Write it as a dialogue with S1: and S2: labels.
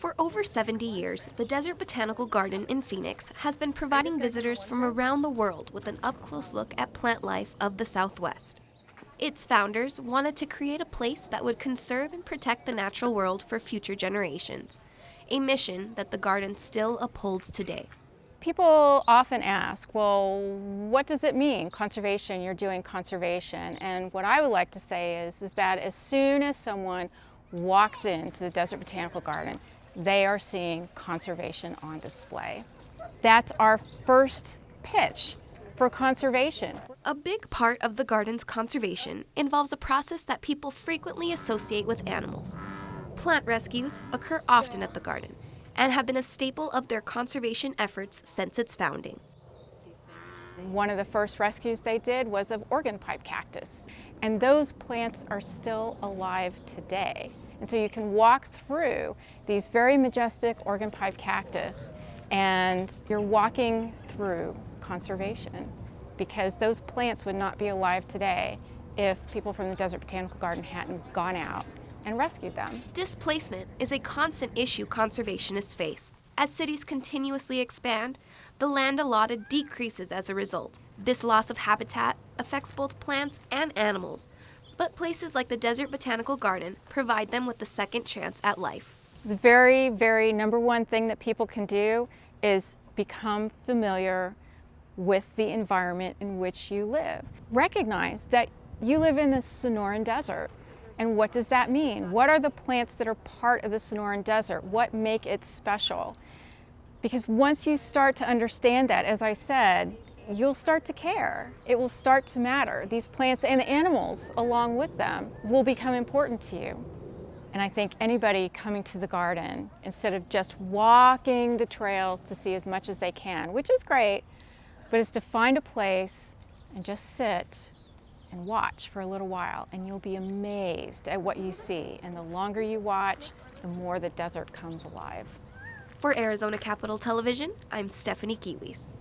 S1: For over 70 years, the Desert Botanical Garden in Phoenix has been providing visitors from around the world with an up-close look at plant life of the Southwest. Its founders wanted to create a place that would conserve and protect the natural world for future generations, a mission that the garden still upholds today.
S2: People often ask, well, what does it mean, conservation? You're doing conservation. And what I would like to say is that as soon as someone walks into the Desert Botanical Garden, they are seeing conservation on display. That's our first pitch for conservation.
S1: A big part of the garden's conservation involves a process that people frequently associate with animals. Plant rescues occur often at the garden and have been a staple of their conservation efforts since its founding.
S2: One of the first rescues they did was of organ pipe cactus, and those plants are still alive today. And so you can walk through these very majestic organ pipe cactus and you're walking through conservation, because those plants would not be alive today if people from the Desert Botanical Garden hadn't gone out and rescued them.
S1: Displacement is a constant issue conservationists face. As cities continuously expand, the land allotted decreases as a result. This loss of habitat affects both plants and animals, but places like the Desert Botanical Garden provide them with a second chance at life.
S2: The very, very number one thing that people can do is become familiar with the environment in which you live. Recognize that you live in the Sonoran Desert. And what does that mean? What are the plants that are part of the Sonoran Desert? What make it special? Because once you start to understand that, as I said, you'll start to care. It will start to matter. These plants and the animals along with them will become important to you. And I think anybody coming to the garden, instead of just walking the trails to see as much as they can, which is great, but is to find a place and just sit and watch for a little while, and you'll be amazed at what you see. And the longer you watch, the more the desert comes alive.
S1: For Arizona Capitol Television, I'm Stefani Quihuis.